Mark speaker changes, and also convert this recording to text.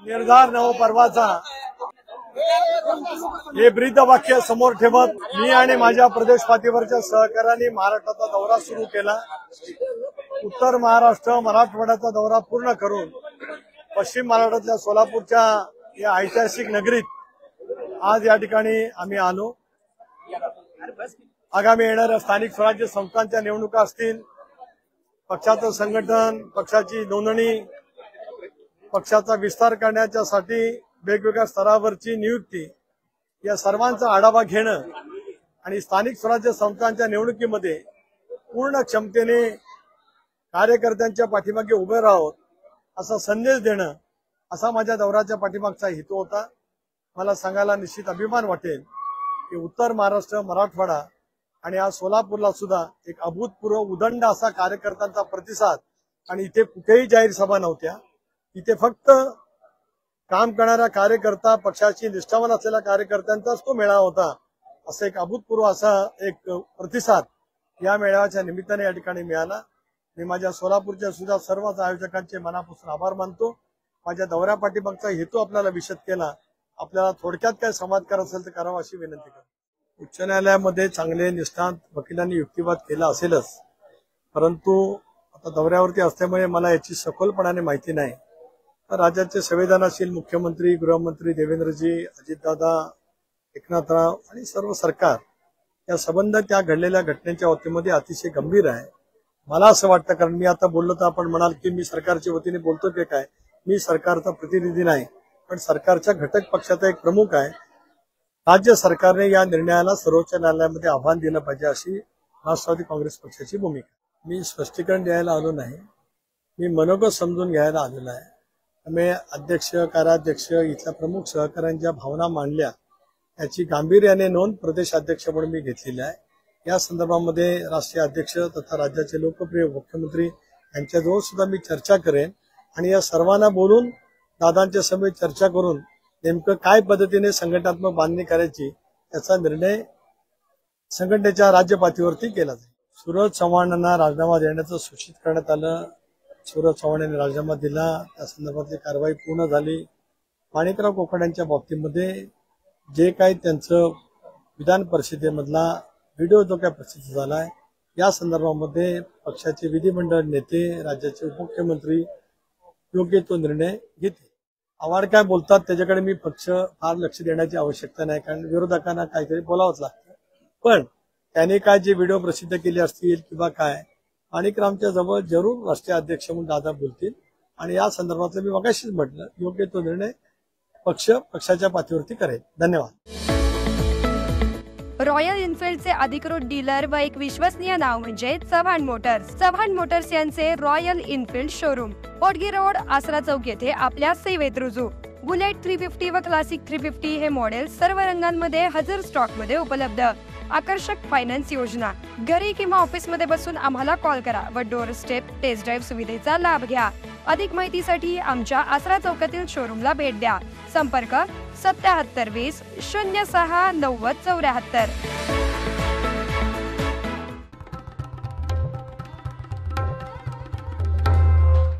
Speaker 1: निर्धार नवपर्वाचा हे ब्रीदवाक्य समोर ठेवत मी आणि माझ्या प्रदेश पातळीवरच्या सहकाऱ्यांनी महाराष्ट्राचा दौरा सुरू केला। उत्तर महाराष्ट्र मराठवाड्याचा दौरा पूर्ण करून पश्चिम महाराष्ट्रातल्या सोलापूरच्या या ऐतिहासिक नगरीत आज या ठिकाणी आम्ही आलो। आगामी येणाऱ्या स्थानिक स्वराज्य संस्थांच्या निवडणुका असतील, पक्षाचं संघटन, पक्षाची नोंदणी, पक्षाचा विस्तार करण्यासाठी वेगवेगळ्या स्तरावरची नियुक्ती, या सर्वांचा आढावा घेणं आणि स्थानिक स्वराज्य संस्थांच्या निवडणुकीमध्ये पूर्ण क्षमतेने कार्यकर्त्यांच्या पाठीमागे उभे राहावं असा संदेश देणं, असा माझ्या दौऱ्याच्या पाठीमागचा हेतू होता। मला सांगायला निश्चित अभिमान वाटेल की उत्तर महाराष्ट्र, मराठवाडा आणि आज सोलापूरला सुद्धा एक अभूतपूर्व उदंड असा कार्यकर्त्यांचा प्रतिसाद, आणि इथे कुठेही जाहीर सभा नव्हत्या, इथे फक्त काम करणारा कार्यकर्ता, पक्षाची निष्ठावान असलेल्या कार्यकर्त्यांचाच तो मेळावा होता। असं एक अभूतपूर्व असा एक प्रतिसाद या मेळाव्याच्या निमित्ताने या ठिकाणी मिळाला। मी माझ्या सोलापूरच्या सुद्धा सर्वच आयोजकांचे मनापासून आभार मानतो। माझ्या दौऱ्या पाठीमागचा हेतू आपल्याला विशद केला। आपल्याला थोडक्यात काय संवाद करायचा असेल तर करावा अशी विनंती करतो। उच्च न्यायालयामध्ये चांगले निष्णात वकिलांनी युक्तिवाद केला असेलच, परंतु आता दौऱ्यावरती असल्यामुळे मला याची सखोलपणाने माहिती नाही। राज्याचे संवेदनशील मुख्यमंत्री, गृहमंत्री देवेंद्रजी, अजितदादा, एकनाथराव आणि सर्व सरकार या संबंध त्या घडलेल्या घटनेच्या बाबतीमध्ये अतिशय गंभीर आहे। मला असं वाटतं, कारण मी आता बोललो तर आपण म्हणाल की मी सरकारच्या वतीने बोलतो की काय, मी सरकारचा प्रतिनिधी नाही, पण सरकारच्या घटक पक्षाचा एक प्रमुख आहे। राज्य सरकारने या निर्णयाला सर्वोच्च न्यायालयामध्ये आव्हान दिलं पाहिजे अशी राष्ट्रवादी काँग्रेस पक्षाची भूमिका। मी स्पष्टीकरण द्यायला आलो नाही, मी मनोगत समजून घ्यायला आलेलो आहे। मी अध्यक्ष, कार्याध्यक्ष, इथल्या प्रमुख सहकाऱ्यांच्या भावना मांडल्या, याची गांभीर्याने नोंद प्रदेश अध्यक्ष म्हणून मी घेतलेली आहे। या संदर्भामध्ये राष्ट्रीय अध्यक्ष तथा राज्याचे लोकप्रिय मुख्यमंत्री यांच्याजवळ सुद्धा मी चर्चा करेन आणि या सर्वांना बोलून दादांच्या समेत चर्चा करून नेमकं काय पद्धतीने संघटनात्मक बांधणी करायची याचा निर्णय संघटनेच्या राज्य पातळीवरती केला जाईल। सूरज चव्हाणांना राजीनामा देण्याचं सूचित करण्यात आलं। सूरज चव्हाण यांनी राजीनामा दिला, त्या संदर्भातली कारवाई पूर्ण झाली। माणिकराव कोकाटे यांच्या बाबतीमध्ये जे काही त्यांचं विधान परिषदेमधला व्हिडिओ जो काय प्रसिद्ध झालाय, या संदर्भामध्ये पक्षाचे विधिमंडळ नेते, राज्याचे उपमुख्यमंत्री योग्य तो निर्णय घेतील। आव्हाड काय बोलतात त्याच्याकडे मी पक्ष फार लक्ष देण्याची आवश्यकता नाही, कारण विरोधकांना काहीतरी बोलावंच लागतं। पण त्यांनी काय जे व्हिडिओ प्रसिद्ध केले असतील किंवा काय, माणिकरावच्या जवळ जरूर राष्ट्रीय अध्यक्ष म्हणून दादा बोलतील आणि या संदर्भातलं मी मगाशीच म्हटलं, योग्य तो निर्णय पक्षाच्या पातळीवरती करेल। धन्यवाद।
Speaker 2: रॉयल एनफिल्डचे अधिकृत डीलर व एक विश्वसनीय नाव म्हणजे चव्हाण मोटर्स। चव्हाण मोटर्स यांचे रॉयल एनफिल्ड शोरूम पोटगी रोड, आसरा चौक येथे आपल्या सेवेत रुजू। बुलेट 350 व क्लासिक 350 हे मॉडेल सर्व रंगांमध्ये हजर स्टॉक मध्ये उपलब्ध। आकर्षक फायनान्स योजना, घरी किंवा ऑफिस मध्ये बसून आम्हाला कॉल करा व डोर स्टेप टेस्ट ड्राईव्ह सुविधेचा लाभ घ्या। अधिक माहितीसाठी आमच्या आसरा चौकातील शोरूमला भेट द्या। संपर्क 7720 06 90 74।